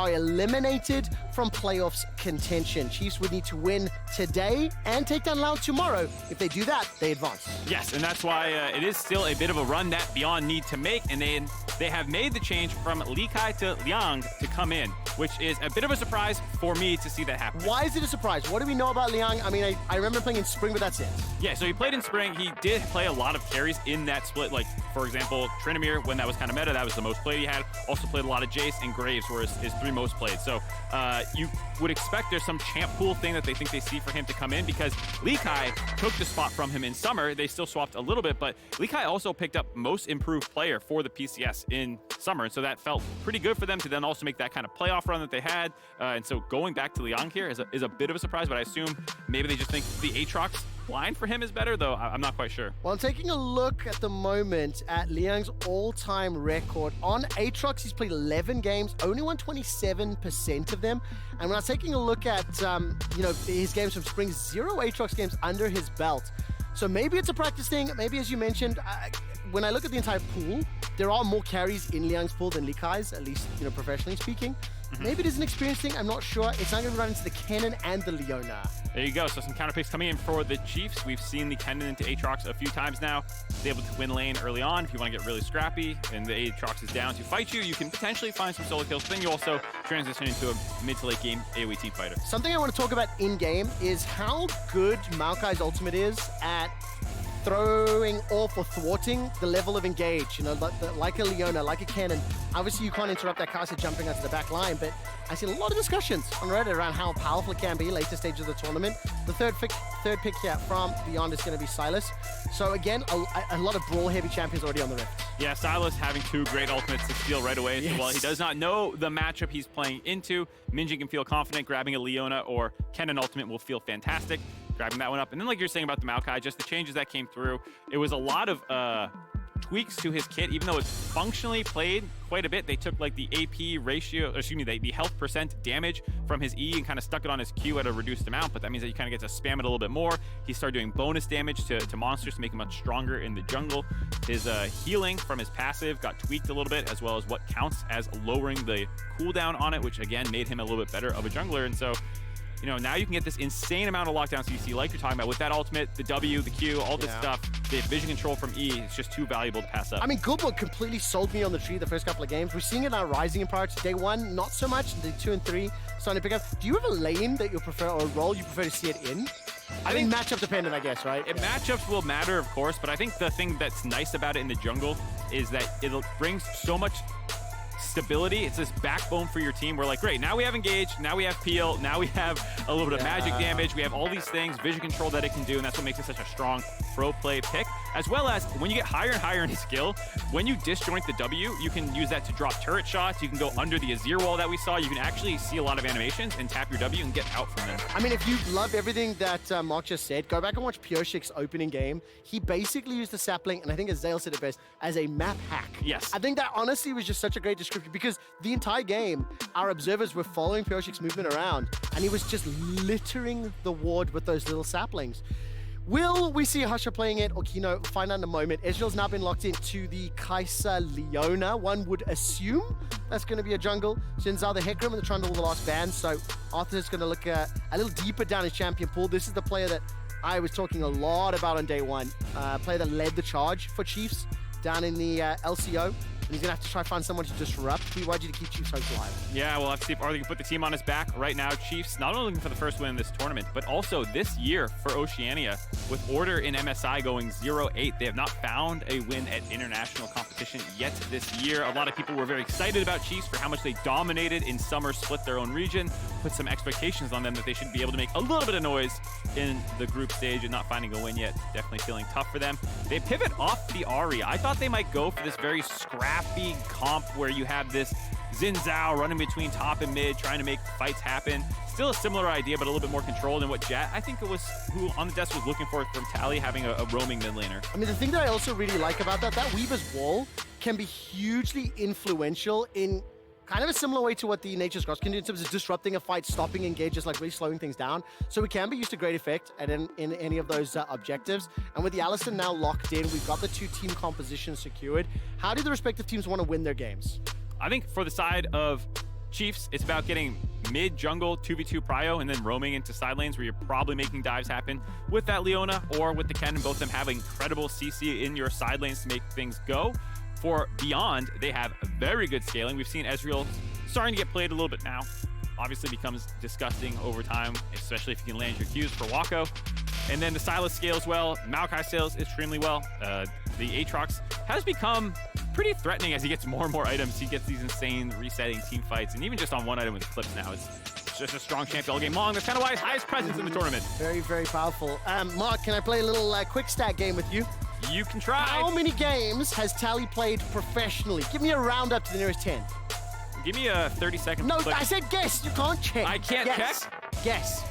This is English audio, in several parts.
are eliminated from playoffs contention. Chiefs would need to win today and take down Liang tomorrow. If they do that, they advance. Yes, and that's why it is still a bit of a run that Beyond need to make, and they have made the change from Li Kai to Liang to come in, which is a bit of a surprise for me to see that happen. Why is it a surprise? What do we know about Liang? I mean, I remember playing in spring, but that's it. Yeah, so he played in spring. He did play a lot of carries in that split. Like, for example, Trinamir, when that was kind of meta, that was the most played he had. Also played a lot of Jace, and Graves were his three most played. So you would expect there's some champ pool thing that they think they see for him to come in, because Li Kai took the spot from him in summer. They still swapped a little bit, but Li Kai also picked up most improved player for the PCS in summer, and so that felt pretty good for them to then also make that kind of playoff run that they had. And so going back to Liang here is a bit of a surprise, but I assume maybe they just think the Aatrox blind for him is better, though I'm not quite sure. Well, I'm taking a look at the moment at Liang's all-time record. On Aatrox, he's played 11 games, only won 27% of them. And when I was taking a look at his games from spring, 0 Aatrox games under his belt. So maybe it's a practice thing. Maybe, as you mentioned, when I look at the entire pool, there are more carries in Liang's pool than Li Kai's, at least professionally speaking. Maybe it is an experience thing, I'm not sure. It's not going to run into the Kennen and the Leona. There you go. So some counter picks coming in for the Chiefs. We've seen the Kennen into Aatrox a few times now. Be able to win lane early on if you want to get really scrappy, and the Aatrox is down to fight you can potentially find some solo kills, but then you also transition into a mid to late game AoE team fighter. Something I want to talk about in-game is how good Maokai's ultimate is at throwing off or thwarting the level of engage, like a Leona, like a Kennen. Obviously, you can't interrupt that caster jumping onto the back line, but I see a lot of discussions on Reddit around how powerful it can be later stage of the tournament. The third pick here from Beyond is going to be Silas. So again, a lot of brawl-heavy champions already on the Rift. Yeah, Silas having 2 great ultimates to steal right away. Yes. While he does not know the matchup he's playing into, Minji can feel confident grabbing a Leona or Kennen ultimate will feel fantastic. Grabbing that one up. And then like you're saying about the Maokai, just the changes that came through, it was a lot of tweaks to his kit. Even though it functionally played quite a bit, they took like the AP ratio, the health percent damage from his E and kind of stuck it on his Q at a reduced amount, but that means that you kind of get to spam it a little bit more. He started doing bonus damage to monsters to make him much stronger in the jungle. His healing from his passive got tweaked a little bit, as well as what counts as lowering the cooldown on it, which again made him a little bit better of a jungler. And so now you can get this insane amount of lockdown CC like you're talking about with that ultimate, the W, the Q, all this stuff. The vision control from E is just too valuable to pass up. I mean, Goodbook completely sold me on the tree the first couple of games. We're seeing it now rising in priority. Day 1, not so much. Day 2 and 3, starting to pick up. Do you have a lane that you prefer, or a role you prefer to see it in? I think matchup dependent, I guess, right? Matchups will matter, of course, but I think the thing that's nice about it in the jungle is that it brings so much stability. It's this backbone for your team. We're like, great, now we have engage, now we have peel, now we have a little bit of magic damage, we have all these things, vision control that it can do, and that's what makes it such a strong pro play pick. As well as when you get higher and higher in his skill, when you disjoint the W, you can use that to drop turret shots, you can go under the Azir wall that we saw, you can actually see a lot of animations and tap your W and get out from them. I mean, if you love everything that Mark just said, go back and watch Pioshik's opening game. He basically used the sapling, and I think as Zale said it best, as a map hack. Yes. I think that honestly was just such a great description, because the entire game, our observers were following Pioshik's movement around, and he was just littering the ward with those little saplings. Will we see Husher playing it or Kino? Find out in a moment. Ezreal's now been locked into the Kai'Sa Leona. One would assume that's going to be a jungle. Shinzao the Hecarim and the Trundle the last ban. So Arthur's going to look a little deeper down his champion pool. This is the player that I was talking a lot about on day 1. Player that led the charge for Chiefs down in the LCO. And he's going to have to try to find someone to disrupt BYG to keep Chiefs hopes alive. Yeah, we'll have to see if Arthur can put the team on his back. Right now, Chiefs not only looking for the first win in this tournament, but also this year for Oceania. With Order in MSI going 0-8, they have not found a win at international competition yet this year. A lot of people were very excited about Chiefs for how much they dominated in summer, split their own region, put some expectations on them that they should be able to make a little bit of noise in the group stage, and not finding a win yet. Definitely feeling tough for them. They pivot off the Ahri. I thought they might go for this very scrappy comp where you have this Xin Zhao running between top and mid, trying to make fights happen. Still a similar idea, but a little bit more controlled than what Jat, I think it was, who on the desk was looking for from Tally, having a roaming mid laner. I mean, the thing that I also really like about that Weaver's Wall can be hugely influential in kind of a similar way to what the Nature's Cross can do in terms of disrupting a fight, stopping engages, like really slowing things down. So it can be used to great effect in any of those objectives. And with the Alistar now locked in, we've got the 2 team compositions secured. How do the respective teams want to win their games? I think for the side of Chiefs, it's about getting mid-jungle 2v2 prio and then roaming into side lanes where you're probably making dives happen with that Leona or with the Ken, both of them have incredible CC in your side lanes to make things go. For Beyond, they have very good scaling. We've seen Ezreal starting to get played a little bit now. Obviously becomes disgusting over time, especially if you can land your Qs for Wako. And then the Sylas scales well, Maokai scales extremely well. The Aatrox has become pretty threatening as he gets more and more items. He gets these insane resetting team fights, and even just on one item with clips now, it's just a strong champion all game long. That's kind of why his highest presence in the tournament. Very, very powerful. Mark, can I play a little quick stat game with you? You can try. How many games has Tally played professionally? Give me a round up to the nearest 10. Give me a 30-second No, clip. I said guess. You can't check. I can't guess. Guess.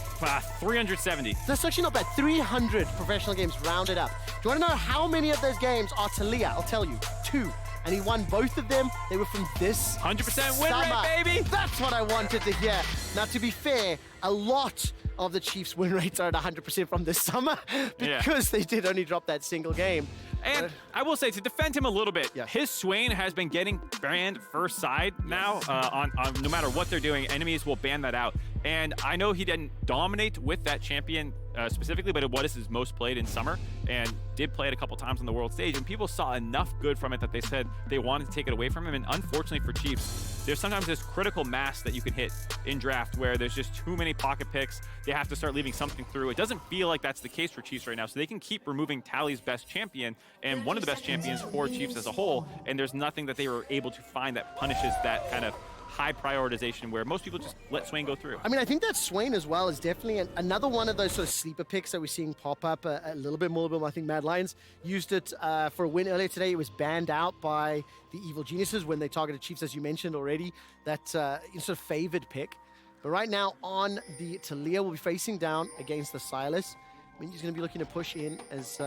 370. That's actually not bad. 300 professional games rounded up. Do you want to know how many of those games are Talia? I'll tell you. 2. And he won both of them. They were from this 100% win summer. rate, baby! That's what I wanted to hear. Now, to be fair, a lot of the Chiefs' win rates are at 100% from this summer because they did only drop that single game. And I will say, to defend him a little bit, Yes. his Swain has been getting banned first side now. On no matter what they're doing, enemies will ban that out. And I know he didn't dominate with that champion specifically, but it was his most played in summer and did play it a couple times on the world stage. And people saw enough good from it that they said they wanted to take it away from him. And unfortunately for Chiefs, there's sometimes this critical mass that you can hit in draft where there's just too many pocket picks. They have to start leaving something through. It doesn't feel like that's the case for Chiefs right now. So they can keep removing Tally's best champion and one of the best champions for Chiefs as a whole. And there's nothing that they were able to find that punishes that kind of high prioritization where most people just let Swain go through. I mean, I think that Swain as well is definitely another one of those sort of sleeper picks that we're seeing pop up a little bit more. I think Mad Lions used it for a win earlier today. It was banned out by the Evil Geniuses when they targeted Chiefs, as you mentioned already. That sort of favored pick. But right now on the Talia, we'll be facing down against the Sylas. I mean, he's going to be looking to push in as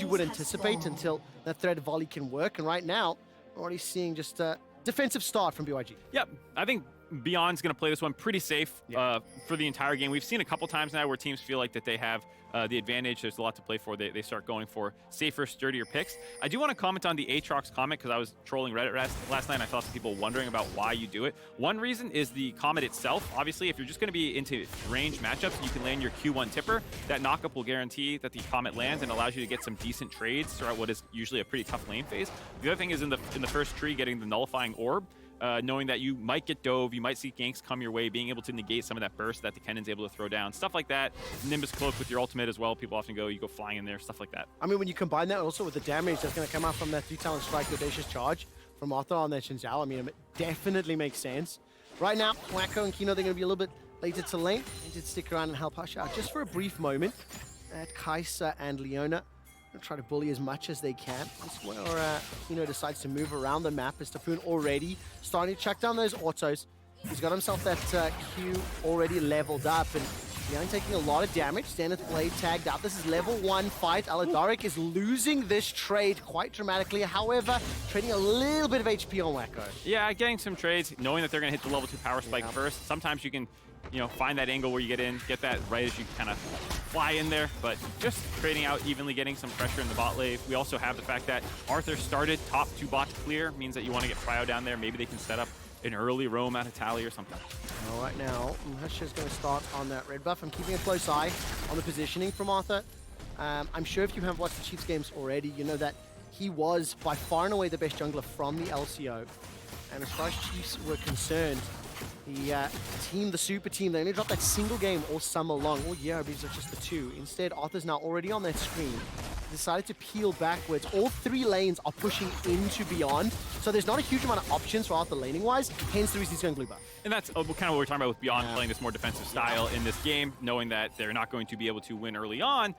you would anticipate until that threat volley can work. And right now, we're already seeing just defensive start from BYG. Yep, I think Beyond's going to play this one pretty safe for the entire game. We've seen a couple times now where teams feel like that they have the advantage. There's a lot to play for. They start going for safer, sturdier picks. I do want to comment on the Aatrox comment because I was trolling Reddit last night and I saw some people wondering about why you do it. One reason is the comment itself. Obviously, if you're just going to be into range matchups, you can land your Q1 tipper. That knockup will guarantee that the comment lands and allows you to get some decent trades throughout what is usually a pretty tough lane phase. The other thing is in the first tree, getting the nullifying orb. Knowing that you might get dove, you might see ganks come your way, being able to negate some of that burst that the Kennon's able to throw down, stuff like that. Nimbus Cloak with your ultimate as well. People often go, you go flying in there, stuff like that. I mean, when you combine that also with the damage that's going to come out from that 3-talent strike, audacious charge from Arthur on that Xin Zhao, I mean, it definitely makes sense. Right now, Wacko and Kino, they're going to be a little bit later to lane. They did stick around and help Hush out just for a brief moment at Kai'Sa and Leona. Gonna try to bully as much as they can. This is where Kino decides to move around the map. As Tafoon already starting to chuck down those autos. He's got himself that Q already leveled up, and Young taking a lot of damage. Zenith Blade tagged out. This is level 1 fight. Aladaric is losing this trade quite dramatically. However, trading a little bit of HP on Wacko. Yeah, getting some trades, knowing that they're going to hit the level 2 power spike first. Sometimes you can, find that angle where you get in, get that right as you kind of fly in there, but just trading out evenly, getting some pressure in the bot lane. We also have the fact that Arthur started top 2 bots clear, means that you want to get Prio down there. Maybe they can set up an early roam out of Tally or something. All right, now, Hush is going to start on that red buff. I'm keeping a close eye on the positioning from Arthur. I'm sure if you have watched the Chiefs games already, you know that he was by far and away the best jungler from the LCO. And as far as Chiefs were concerned, the team, the super team, they only dropped that single game all summer long, all year, because of just the 2. Instead, Arthur's now already on that screen. Decided to peel backwards. All 3 lanes are pushing into Beyond, so there's not a huge amount of options for Arthur laning-wise, hence the reason he's going blue buff. And that's kind of what we're talking about with Beyond playing this more defensive style in this game, knowing that they're not going to be able to win early on.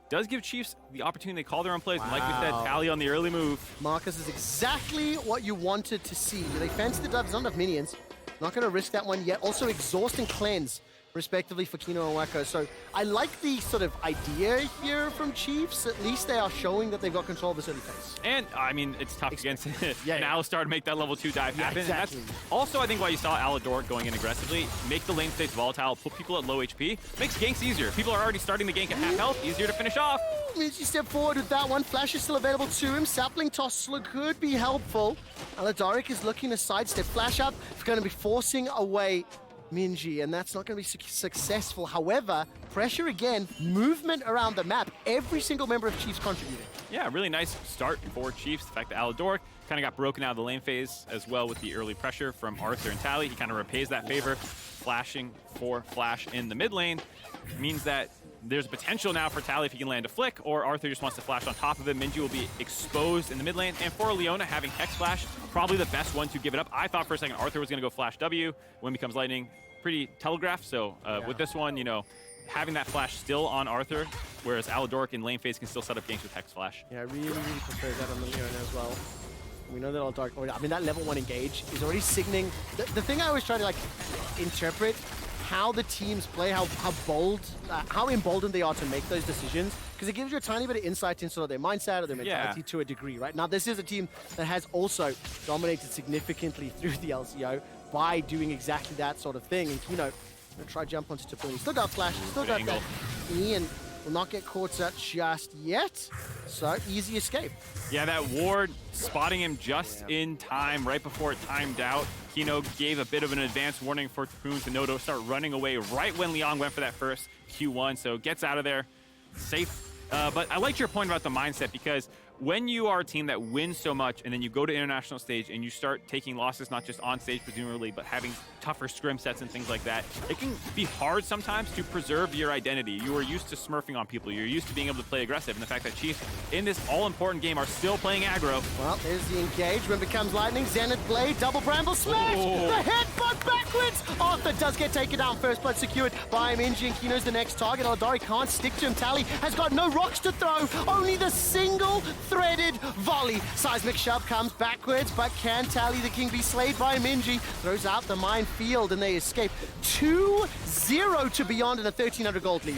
Does give Chiefs the opportunity to call their own plays. And like we said, Tally on the early move. Marcus is exactly what you wanted to see. They fancy the doves, not enough minions. Not going to risk that one yet. Also, exhaust and cleanse respectively, for Kino and Wacko. So I like the sort of idea here from Chiefs. At least they are showing that they've got control of this early phase. And, I mean, it's tough against an yeah. Alistar to make that level 2 dive happen. Exactly. And that's also, I think, why you saw Aladoric going in aggressively, make the lane states volatile, put people at low HP, makes ganks easier. People are already starting the gank at half health, easier to finish off. Minji step forward with that one. Flash is still available to him. Sapling toss could be helpful. Aladoric is looking to sidestep. Flash up. It's going to be forcing away Minji, and that's not going to be successful. However, pressure again, movement around the map. Every single member of Chiefs contributing. Yeah, really nice start for Chiefs. The fact that Aladoric kind of got broken out of the lane phase as well with the early pressure from Arthur and Tally. He kind of repays that favor. Flashing for Flash in the mid lane means that there's potential now for Tally if he can land a flick, or Arthur just wants to flash on top of him. Minji will be exposed in the mid lane, and for Leona, having Hex Flash, probably the best one to give it up. I thought for a second Arthur was going to go Flash W when becomes Lightning. Pretty telegraphed, so with this one, you know, having that flash still on Arthur, whereas Aladoric in lane phase can still set up ganks with Hex Flash. Yeah, I really prefer that on the Leona as well. We know that Aladoric, I mean, that level 1 engage is already signaling. The thing I always try to, like, interpret how the teams play, how emboldened they are to make those decisions, because it gives you a tiny bit of insight into sort of their mindset or their mentality to a degree, right? Now, this is a team that has also dominated significantly through the LCO by doing exactly that sort of thing. And Kino gonna try jump onto Tapuni. Still got flash, still got that E, and will not get caught out just yet. So easy escape. Yeah, that ward spotting him just in time, right before it timed out. Kino gave a bit of an advance warning for Tapuni to know to start running away right when Leon went for that first Q1. So gets out of there safe. But I liked your point about the mindset, because when you are a team that wins so much and then you go to international stage and you start taking losses, not just on stage presumably, but having tougher scrim sets and things like that, it can be hard sometimes to preserve your identity. You are used to smurfing on people. You're used to being able to play aggressive. And the fact that Chiefs in this all-important game are still playing aggro. Well, there's the engagement, becomes Lightning. Zenith Blade, double Bramble smash! The headbutt backwards! Arthur does get taken down. First blood secured by Minji, and Kino's the next target. Aladoric can't stick to him. Tally has got no rocks to throw. Only the single threaded volley. Seismic shove comes backwards, but can Tally the King be slayed by Minji? Throws out the minefield and they escape. 2-0 to Beyond in a 1,300 gold lead.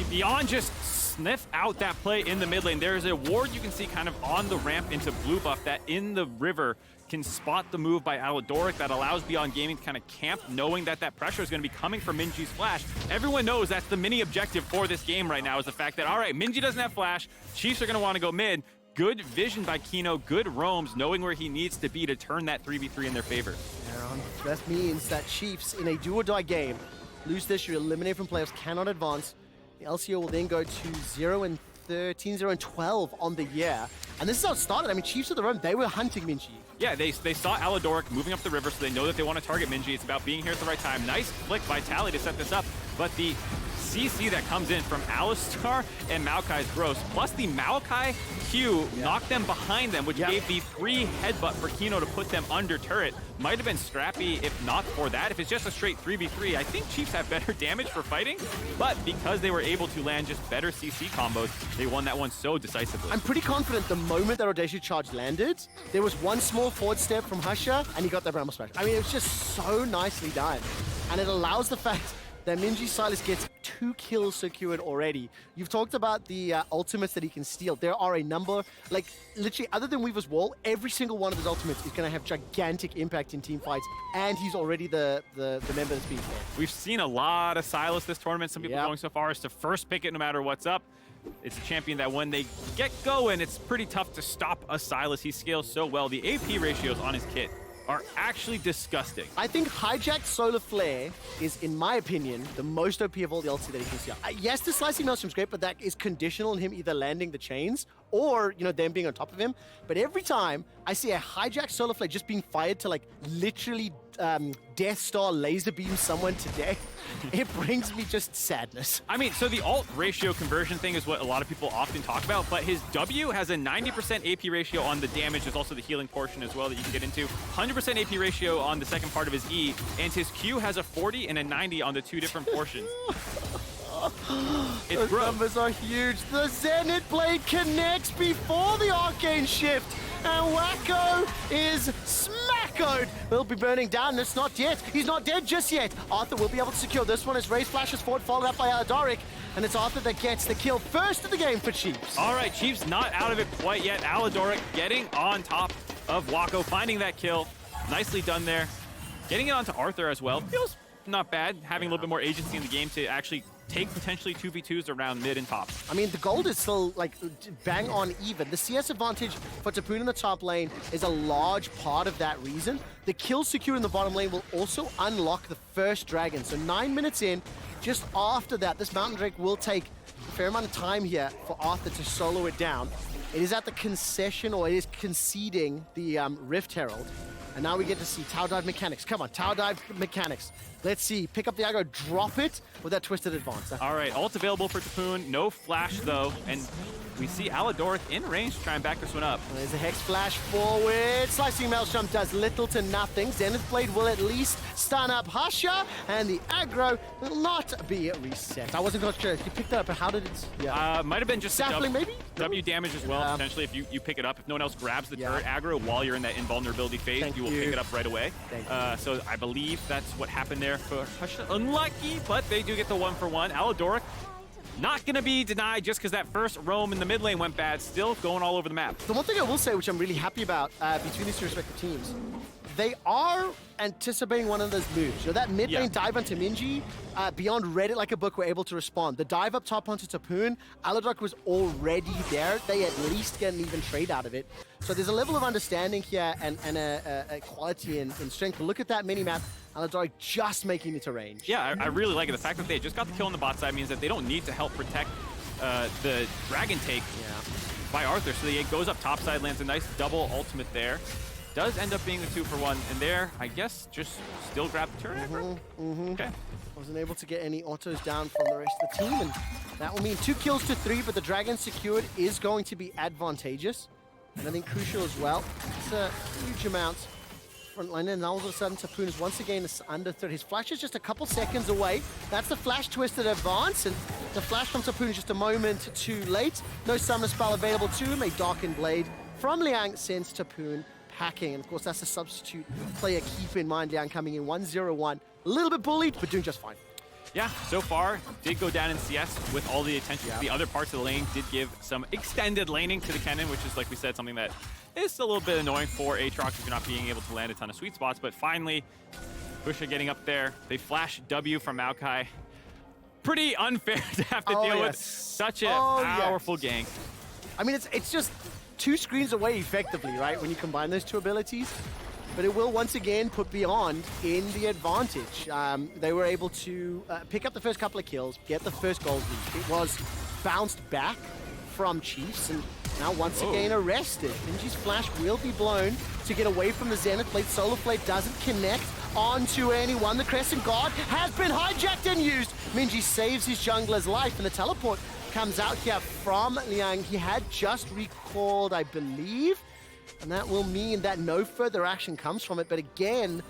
Beyond just sniff out that play in the mid lane. There is a ward you can see kind of on the ramp into blue buff that in the river can spot the move by Aladoric that allows Beyond Gaming to kind of camp, knowing that that pressure is going to be coming from Minji's flash. Everyone knows that's the mini objective for this game right now, is the fact that, all right, Minji doesn't have flash. Chiefs are going to want to go mid. Good vision by Kino, good roams, knowing where he needs to be to turn that 3v3 in their favor. Yeah, that means that Chiefs, in a do-or-die game, lose this year, eliminated from playoffs, cannot advance. The LCO will then go to 0-13, 0-12 on the year. And this is how it started. I mean, Chiefs of the Rome, they were hunting Minji. Yeah, they saw Aladoric moving up the river, so they know that they want to target Minji. It's about being here at the right time. Nice flick by Tally to set this up, but the CC that comes in from Alistar and Maokai's gross, plus the Maokai Q knocked them behind them, which gave the free headbutt for Kino to put them under turret. Might have been scrappy if not for that. If it's just a straight 3v3, I think Chiefs have better damage for fighting, but because they were able to land just better CC combos, they won that one so decisively. I'm pretty confident the moment that Audacious Charge landed, there was one small forward step from Husher, and he got that Bramble Smash. I mean, it was just so nicely done. And it allows the fact that Minji Silas gets 2 kills secured already. You've talked about the ultimates that he can steal. There are a number, like literally other than Weaver's Wall, every single one of his ultimates is going to have gigantic impact in team fights, and he's already the member that's being fed. We've seen a lot of Silas this tournament. Some people going so far as to first pick it no matter what's up. It's a champion that when they get going, it's pretty tough to stop a Silas. He scales so well. The AP ratios on his kit are actually disgusting. I think Hijacked Solar Flare is, in my opinion, the most OP of all the ulti that he can see. Yes, the Slicing Maelstrom's great, but that is conditional on him either landing the chains or, you know, them being on top of him. But every time I see a Hijacked Solar Flare just being fired to, like, literally Death Star laser beam someone to death, it brings me just sadness. I mean, so the alt ratio conversion thing is what a lot of people often talk about, but his W has a 90% AP ratio on the damage. There's also the healing portion as well that you can get into. 100% AP ratio on the second part of his E, and his Q has a 40 and a 90 on the 2 different portions. Those numbers are huge. The Zenith Blade connects before the Arcane Shift, and Wacko is smacked code will be burning down. It's not yet. He's not dead just yet. Arthur will be able to secure this one as Raze flashes forward, followed up by Aladoric. And it's Arthur that gets the kill first of the game for Chiefs. All right, Chiefs not out of it quite yet. Aladoric getting on top of Wako, finding that kill. Nicely done there. Getting it onto Arthur as well. Feels not bad, having a little bit more agency in the game to actually take potentially 2v2s around mid and top. I mean, the gold is still like bang on even. The CS advantage for Tapoon in the top lane is a large part of that reason. The kill secure in the bottom lane will also unlock the first dragon. So 9 minutes in, just after that, this Mountain Drake will take a fair amount of time here for Arthur to solo it down. It is at the concession, or it is conceding the Rift Herald. And now we get to see tower dive mechanics. Come on, tower dive mechanics. Let's see, pick up the aggro, drop it with that twisted advance. All right, ult available for Tapoon. No flash though, and we see Aladoric in range to try and back this one up. There's a Hex flash forward. Slicing Maelstrom does little to nothing. Zenith Blade will at least stun up Hasha, and the aggro will not be reset. I wasn't quite sure if you picked that up, but how did it? Yeah. Might have been just Sapling, maybe? W damage as well, potentially, if you pick it up. If no one else grabs the turret aggro while you're in that invulnerability phase, you will pick it up right away. So I believe that's what happened there for Hasha. Unlucky, but they do get the 1-for-1. Aladoric not going to be denied just because that first roam in the mid lane went bad. Still going all over the map. The one thing I will say, which I'm really happy about between these two respective teams, they are anticipating one of those moves. You know, that mid lane dive onto Minji, beyond read it like a book, were able to respond. The dive up top onto Tapoon, Aladoric was already there. They at least get an even trade out of it. So there's a level of understanding here and a quality in strength. But look at that mini-map. Aladoric just making it to range. Yeah, I really like it. The fact that they just got the kill on the bot side means that they don't need to help protect the dragon take by Arthur. So it goes up top side, lands a nice double ultimate there. Does end up being the 2-for-1, and there, I guess, just still grab the turret. Okay. Wasn't able to get any autos down from the rest of the team, and that will mean 2 kills to 3, but the dragon secured is going to be advantageous. And I think crucial as well. It's a huge amount. Front line, and all of a sudden Tapoon is once again under third. His flash is just a couple seconds away. That's the flash twisted advance, and the flash from Tapoon is just a moment too late. No summoner spell available to him. A darkened blade from Liang sends Tapoon packing, and of course that's a substitute player. Keep in mind, Liang coming in 1-0-1. A little bit bullied, but doing just fine. Yeah, so far, did go down in CS with all the attention. The other parts of the lane did give some extended laning to the Kennen, which is, like we said, something that is a little bit annoying for Aatrox if you're not being able to land a ton of sweet spots. But finally, Busha getting up there. They flash W from Maokai. Pretty unfair to have to deal with such a powerful gank. I mean, it's just 2 screens away effectively, right, when you combine those 2 abilities. But it will once again put Beyond in the advantage. They were able to pick up the first couple of kills, get the first gold lead. It was bounced back from Chiefs, and now once again arrested. Minji's flash will be blown to get away from the Zenith Blade. Solar Blade doesn't connect onto anyone. The Crescent Guard has been hijacked and used. Minji saves his jungler's life, and the teleport comes out here from Liang. He had just recalled, I believe, and that will mean that no further action comes from it. But again,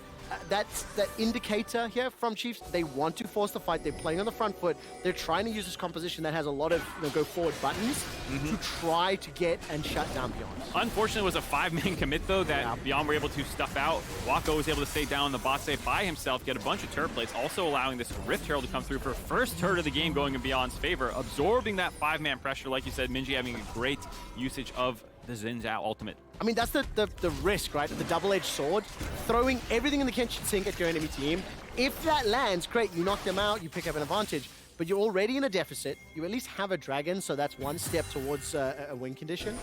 that's the indicator here from Chiefs. They want to force the fight. They're playing on the front foot. They're trying to use this composition that has a lot of go forward buttons to try to get and shut down Beyond. Unfortunately, it was a 5-man commit, though, that Beyond were able to stuff out. Wako was able to stay down on the bot side by himself, get a bunch of turret plates, also allowing this Rift Herald to come through for first turret of the game going in Beyond's favor, absorbing that 5-man pressure. Like you said, Minji having a great usage of the Xin Zhao ultimate. I mean, that's the risk, right? The double-edged sword. Throwing everything in the kitchen sink at your enemy team. If that lands, great, you knock them out, you pick up an advantage. But you're already in a deficit. You at least have a dragon, so that's one step towards a win condition.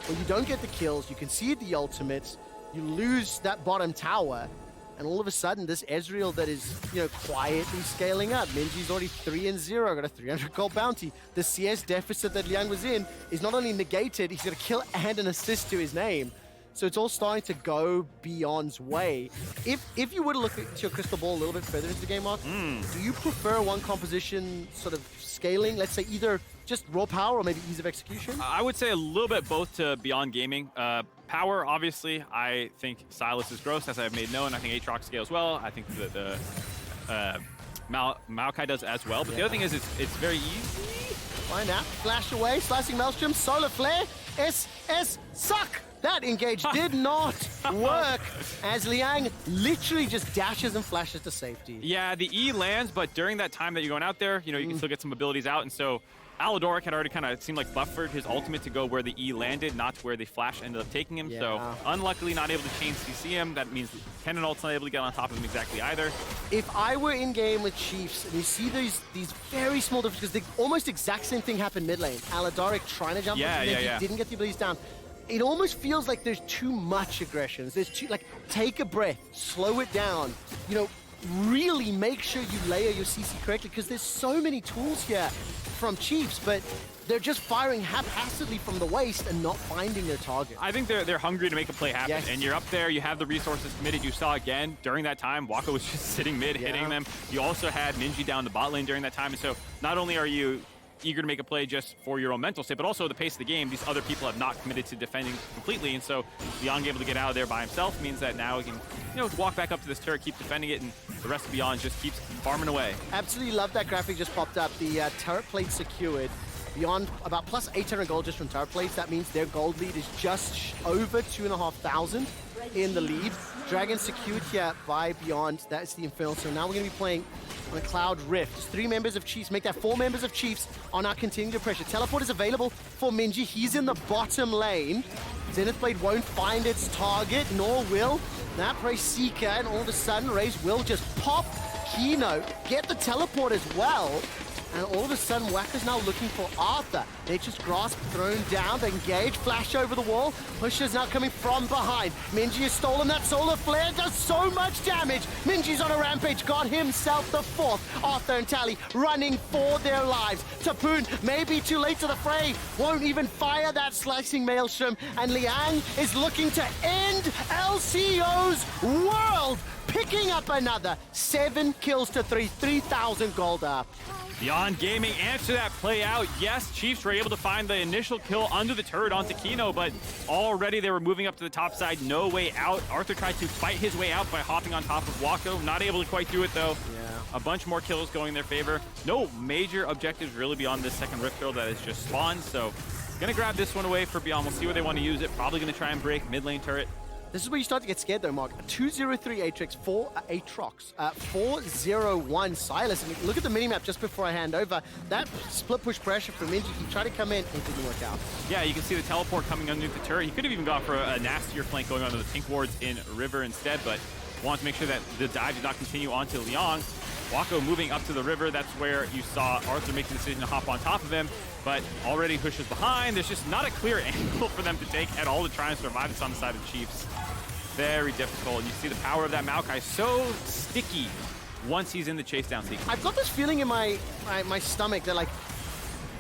When you don't get the kills, you concede the ultimates, you lose that bottom tower, and all of a sudden, this Ezreal that is, quietly scaling up. Minji's already 3-0, got a 300 gold bounty. The CS deficit that Liang was in is not only negated, he's got a kill and an assist to his name. So it's all starting to go Beyond's way. If you were to look at your crystal ball a little bit further into the game, Mark, do you prefer one composition sort of scaling? Let's say either just raw power or maybe ease of execution? I would say a little bit both to Beyond Gaming. Power, obviously, I think Silas is gross, as I've made known. I think Aatrox scales well. I think the Maokai does as well. But the other thing is it's very easy. Find out. Flash away. Slicing Maelstrom. Solar Flare. SS. Suck. That engage did not work as Liang literally just dashes and flashes to safety. Yeah, the E lands, but during that time that you're going out there, you can still get some abilities out, and so Aladoric had already kind of seemed like buffered his ultimate to go where the E landed, not to where the flash ended up taking him. Yeah. So unluckily not able to chain CC him. That means Kennen ult's not able to get on top of him exactly either. If I were in game with Chiefs and you see these very small differences, because the almost exact same thing happened mid lane. Aladoric trying to jump up, and he didn't get the abilities down. It almost feels like there's too much aggression. There's too, like, take a breath, slow it down. Really make sure you layer your CC correctly, because there's so many tools here from Chiefs, but they're just firing haphazardly from the waist and not finding their target. I think they're hungry to make a play happen, Yes. and you're up there, you have the resources committed. You saw again, during that time, Waka was just sitting mid, hitting them. You also had Minji down the bot lane during that time, and so not only are you eager to make a play just for your own mental state, but also the pace of the game, these other people have not committed to defending completely, and so Beyond able to get out of there by himself means that now he can walk back up to this turret, keep defending it, and the rest of Beyond just keeps farming away. Absolutely love that graphic just popped up. The turret plate secured. Beyond about plus 800 gold just from turret plates. That means their gold lead is just over 2,500 in the lead. Dragon secured here by Beyond. That's the Infernal. So now we're going to be playing on a Cloud Rift. Just 3 members of Chiefs. Make that 4 members of Chiefs on our continued pressure. Teleport is available for Minji. He's in the bottom lane. Zenith Blade won't find its target, nor will that Ray Seeker. And all of a sudden, Raze will just pop Kino, get the teleport as well. And all of a sudden, Waka's now looking for Arthur. Nature's Grasp thrown down. They engage, flash over the wall. Pusher's now coming from behind. Minji has stolen that Solar Flare, does so much damage. Minji's on a rampage, got himself the 4th. Arthur and Tally running for their lives. Tapoon may be too late to the fray. Won't even fire that slicing maelstrom. And Liang is looking to end LCO's world. Picking up another 7 kills to 3,000 gold up. Beyond Gaming answer that play out. Yes, Chiefs were able to find the initial kill under the turret onto Kino, but already they were moving up to the top side, no way out. Arthur tried to fight his way out by hopping on top of Wako, not able to quite do it though. A bunch more kills going in their favor. No major objectives really beyond this second Rift Girl that has just spawned, so gonna grab this one away for Beyond. We'll see where they want to use it. Probably gonna try and break mid lane turret. This is where you start to get scared though, Mark. 203 Aatrox, 401 Silas. I mean, look at the minimap just before I hand over. That split push pressure from Minji, he tried to come in, it didn't work out. Yeah, you can see the teleport coming underneath the turret. He could have even gone for a nastier flank going onto the pink wards in River instead, but wanted to make sure that the dive did not continue onto Liang. Wako moving up to the river. That's where you saw Arthur make the decision to hop on top of him, but already Hush is behind. There's just not a clear angle for them to take at all to try and survive this on the side of the Chiefs. Very difficult, and you see the power of that Maokai so sticky once he's in the chase down sequence. I've got this feeling in my stomach that, like,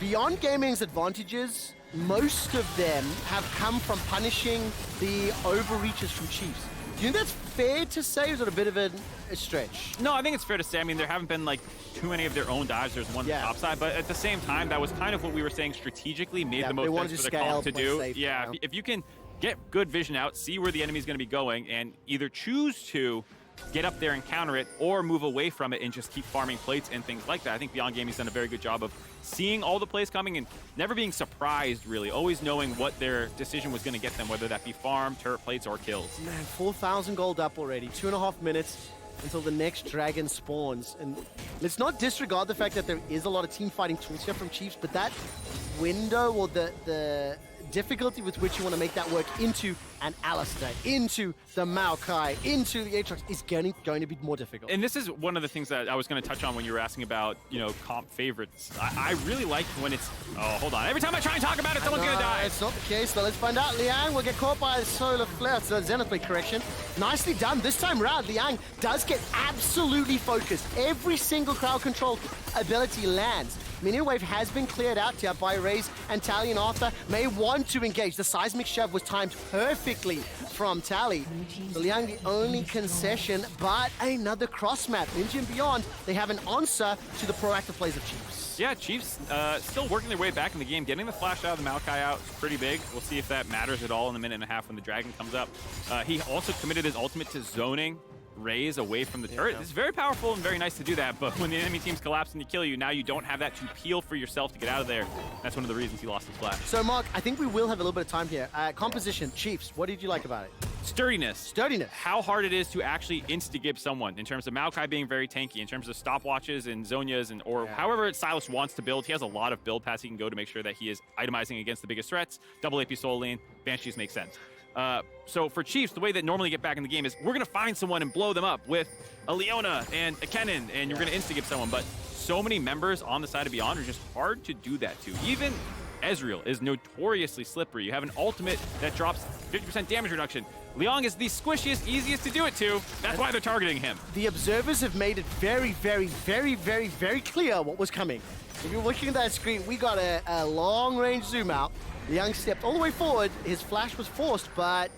Beyond Gaming's advantages, most of them have come from punishing the overreaches from Chiefs. Do you think that's fair to say, or is it a bit of a stretch? No, I think it's fair to say. I mean, there haven't been like too many of their own dives. There's one top side, but at the same time, that was kind of what we were saying strategically made the most sense for the call to do. Yeah, if you can get good vision out, see where the enemy's going to be going, and either choose to get up there and counter it or move away from it and just keep farming plates and things like that. I think Beyond Gaming's done a very good job of seeing all the plays coming and never being surprised, really. Always knowing what their decision was going to get them, whether that be farm, turret plates, or kills. Man, 4,000 gold up already. 2.5 minutes until the next dragon spawns. And let's not disregard the fact that there is a lot of team fighting tools here from Chiefs, but that window, or the difficulty with which you want to make that work into an Alistair, into the Maokai, into the Aatrox is going to be more difficult. And this is one of the things that I was going to touch on when you were asking about, comp favorites. I really like when it's... Oh, hold on. Every time I try and talk about it, someone's going to die. It's not the case, though. Let's find out. Liang will get caught by a Solar Flare. So Zenith Blade correction. Nicely done. This time round, Liang does get absolutely focused. Every single crowd control ability lands. Minion wave has been cleared out here by Raze, and Tally and Arthur may want to engage. The seismic shove was timed perfectly from Tally. So Liang the only concession, but another cross map. Minji and Beyond, they have an answer to the proactive plays of Chiefs. Yeah, Chiefs still working their way back in the game. Getting the flash out of the Maokai out is pretty big. We'll see if that matters at all in a minute and a half when the Dragon comes up. He also committed his ultimate to zoning Raze away from the turret. It's very powerful and very nice to do that, but when the enemy teams collapse and they kill you, now you don't have that to peel for yourself to get out of there. That's one of the reasons he lost his flash. So, Mark, I think we will have a little bit of time here. Composition, Chiefs, what did you like about it? Sturdiness. Sturdiness. How hard it is to actually insta-gib someone in terms of Maokai being very tanky, in terms of stopwatches and Zonias, and or however Silas wants to build. He has a lot of build paths he can go to make sure that he is itemizing against the biggest threats. Double AP Soul Lane, Banshees make sense. So for Chiefs, the way that normally get back in the game is we're going to find someone and blow them up with a Leona and a Kennen, and you're going to insta-give someone. But so many members on the side of Beyond are just hard to do that to. Even Ezreal is notoriously slippery. You have an ultimate that drops 50% damage reduction. Liang is the squishiest, easiest to do it to. That's why they're targeting him. The observers have made it very, very, very, very, very clear what was coming. If you're looking at that screen, we got a long-range zoom out. Liang stepped all the way forward. His flash was forced, but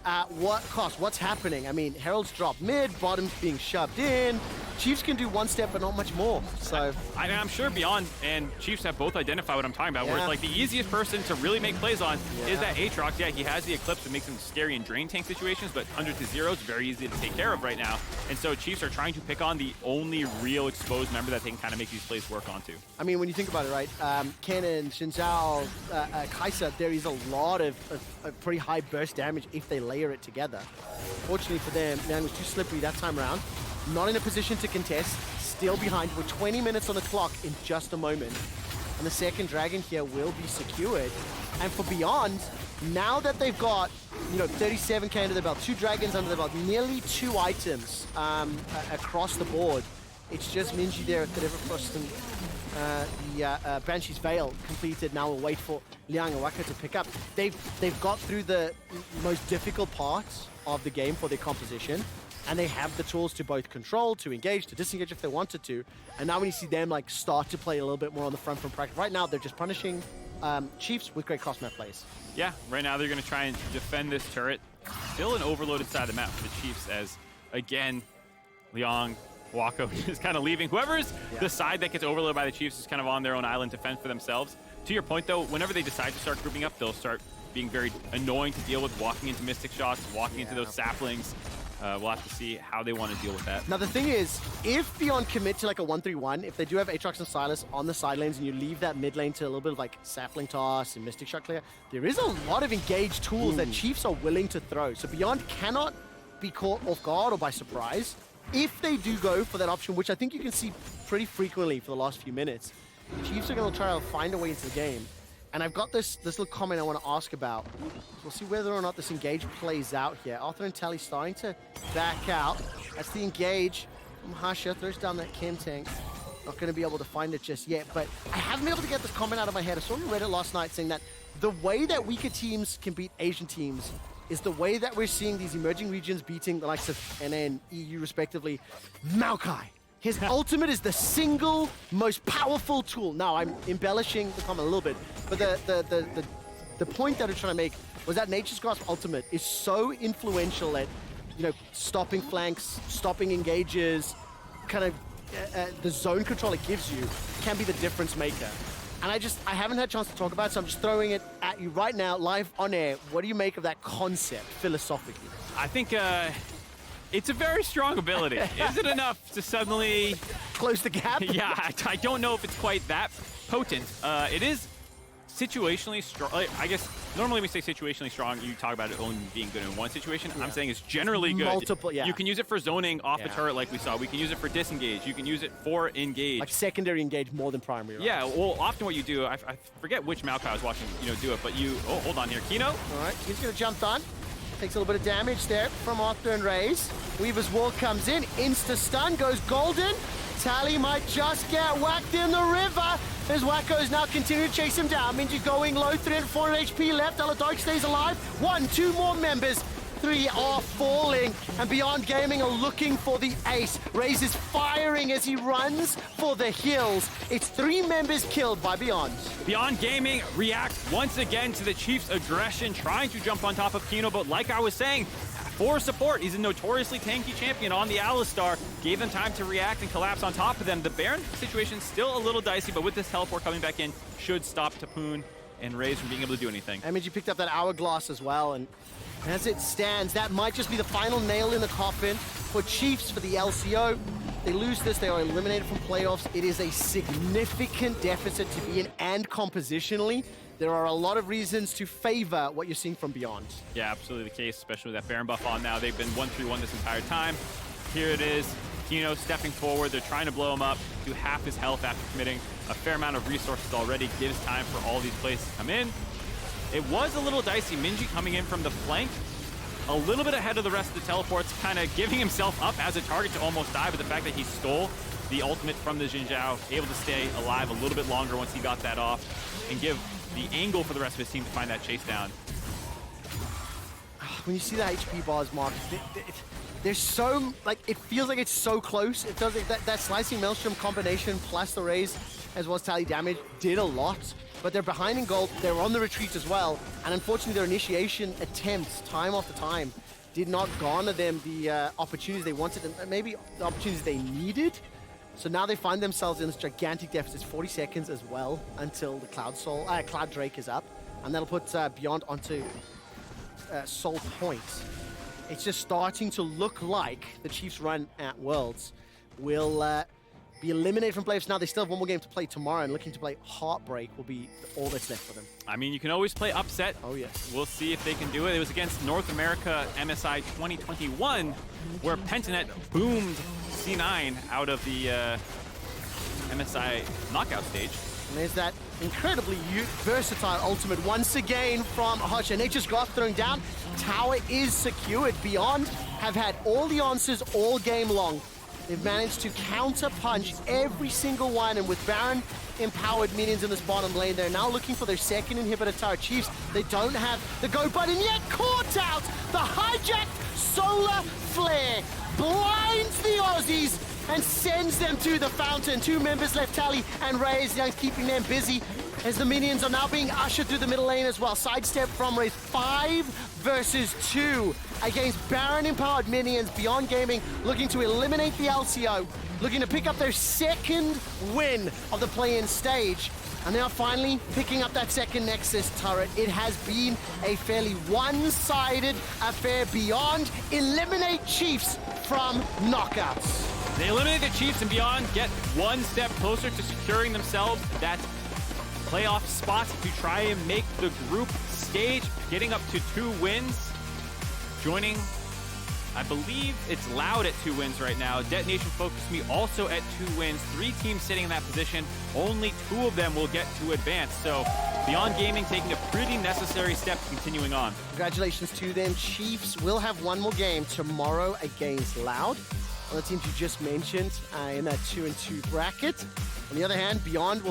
at what cost? What's happening? I mean, Herald's dropped mid, bottom's being shoved in. Chiefs can do one step, but not much more. So I'm sure Beyond and Chiefs have both identified what I'm talking about, where it's like the easiest person to really make plays on is that Aatrox. Yeah, he has the Eclipse that makes him scary in drain tank situations, but 100 to 0 is very easy to take care of right now. And so Chiefs are trying to pick on the only real exposed member that they can kind of make these plays work onto. I mean, when you think about it, right? Kennen, Xin Zhao, Kai'Sa, there is a lot of pretty high burst damage if they layer it together. Fortunately for them, Liang was too slippery that time around. Not in a position to contest, still behind. We're 20 minutes on the clock in just a moment. And the second dragon here will be secured. And for Beyond, now that they've got, 37k under their belt, 2 dragons under their belt, nearly 2 items across the board, it's just Minji there at the River Frost and the Banshee's Veil completed. Now we'll wait for Liang and Waka to pick up. They've got through the most difficult parts of the game for their composition. And they have the tools to both control, to engage, to disengage if they wanted to. And now when you see them start to play a little bit more on the front from practice, right now they're just punishing Chiefs with great cross map plays. Yeah, right now they're going to try and defend this turret. Still an overloaded side of the map for the Chiefs as, again, Liang, Wako is kind of leaving. Whoever's the side that gets overloaded by the Chiefs is kind of on their own island to fend for themselves. To your point, though, whenever they decide to start grouping up, they'll start being very annoying to deal with, walking into Mystic shots, walking into those saplings. We'll have to see how they want to deal with that. Now, the thing is, if Beyond commit to like a 1-3-1, if they do have Aatrox and Silas on the side lanes and you leave that mid lane to a little bit of like sapling toss and Mystic shot clear, there is a lot of engaged tools that Chiefs are willing to throw. So Beyond cannot be caught off guard or by surprise. If they do go for that option, which I think you can see pretty frequently for the last few minutes, Chiefs are going to try to find a way into the game. And I've got this little comment I want to ask about. We'll see whether or not this engage plays out here. Arthur and Tally starting to back out. That's the engage from Hasha. Throws down that Chem tank. Not going to be able to find it just yet. But I haven't been able to get this comment out of my head. I saw on Reddit last night saying that the way that weaker teams can beat Asian teams is the way that we're seeing these emerging regions beating the likes of NA and EU respectively. Maokai. His ultimate is the single most powerful tool. Now, I'm embellishing the comment a little bit, but the point that I'm trying to make was that Nature's Grasp ultimate is so influential at, stopping flanks, stopping engages, kind of the zone control it gives you can be the difference maker. And I haven't had a chance to talk about it, so I'm just throwing it at you right now, live on air. What do you make of that concept, philosophically? I think it's a very strong ability. Is it enough to suddenly close the gap? Yeah, I don't know if it's quite that potent. It is situationally strong. I guess normally we say situationally strong, you talk about it only being good in one situation. I'm saying it's generally good. Multiple, You can use it for zoning off the turret like we saw. We can use it for disengage. You can use it for engage. Like secondary engage more than primary, right? Yeah, well, often what you do, I forget which Maokai I was watching, do it, but oh, hold on here. Kino? All right, he's going to jump on. Takes a little bit of damage there from Arthur and Raze. Weaver's Wall comes in. Insta-stun goes golden. Tally might just get whacked in the river. As Wacko's now continuing to chase him down. Minji going low, 300 HP left. Aladark stays alive. 2 more members. 3 are falling, and Beyond Gaming are looking for the ace. Raze is firing as he runs for the hills. It's 3 members killed by Beyond. Beyond Gaming reacts once again to the Chiefs' aggression, trying to jump on top of Kino, but like I was saying, for support, he's a notoriously tanky champion on the Alistar. Gave them time to react and collapse on top of them. The Baron situation still a little dicey, but with this teleport coming back in, should stop Tapoon. and Raze from being able to do anything. MG picked up that hourglass as well, and as it stands, that might just be the final nail in the coffin for Chiefs for the LCO. They lose this, they are eliminated from playoffs. It is a significant deficit to be in, and compositionally, there are a lot of reasons to favor what you're seeing from Beyond. Yeah, absolutely the case, especially with that Baron buff on now. They've been 1-3-1 this entire time. Here it is, Kino stepping forward. They're trying to blow him up to half his health after committing a fair amount of resources already. Gives time for all these plays to come in. It was a little dicey. Minji coming in from the flank, a little bit ahead of the rest of the teleports, kind of giving himself up as a target to almost die, but the fact that he stole the ultimate from the Xin Zhao, able to stay alive a little bit longer once he got that off, and give the angle for the rest of his team to find that chase down. When you see the HP bars, Mark, they're so, like, it feels like it's so close. It does, that Slicing Maelstrom combination plus the Raze as well as tally damage did a lot. But they're behind in gold, they're on the retreat as well, and unfortunately their initiation attempts, time after time, did not garner them the opportunities they wanted, and maybe the opportunities they needed. So now they find themselves in this gigantic deficit, 40 seconds as well, until the Cloud Drake is up, and that'll put Beyond onto Soul Point. It's just starting to look like the Chiefs' run at Worlds will be eliminated from playoffs. Now they still have one more game to play tomorrow, and looking to play Heartbreak will be all that's left for them. I mean, you can always play Upset. Oh, yes. We'll see if they can do it. It was against North America MSI 2021, where Pentanet boomed C9 out of the MSI knockout stage. And there's that incredibly versatile ultimate once again from Hush, and Nature's Grasp throwing down. Tower is secured. Beyond have had all the answers all game long. They've managed to counter-punch every single one, and with Baron empowered minions in this bottom lane, they're now looking for their second inhibitor tower. Chiefs, they don't have the go button yet. Caught out! The hijacked solar flare blinds the Aussies and sends them to the fountain. 2 members left, Tally and Raze, Young's keeping them busy as the minions are now being ushered through the middle lane as well. Sidestep from Raze, 5 versus 2 against Baron-empowered minions. Beyond Gaming looking to eliminate the LCO, looking to pick up their second win of the play-in stage. And they are finally picking up that second Nexus turret. It has been a fairly one-sided affair. Beyond eliminate Chiefs from knockouts. They eliminate the Chiefs, and Beyond get one step closer to securing themselves that playoff spot to try and make the group stage, getting up to 2 wins. Joining, I believe it's Loud at 2 wins right now. Detonation Focus Me also at 2 wins. 3 teams sitting in that position. Only 2 of them will get to advance. So Beyond Gaming taking a pretty necessary step continuing on. Congratulations to them. Chiefs will have one more game tomorrow against Loud, on the teams you just mentioned in that 2-2 bracket. On the other hand, Beyond will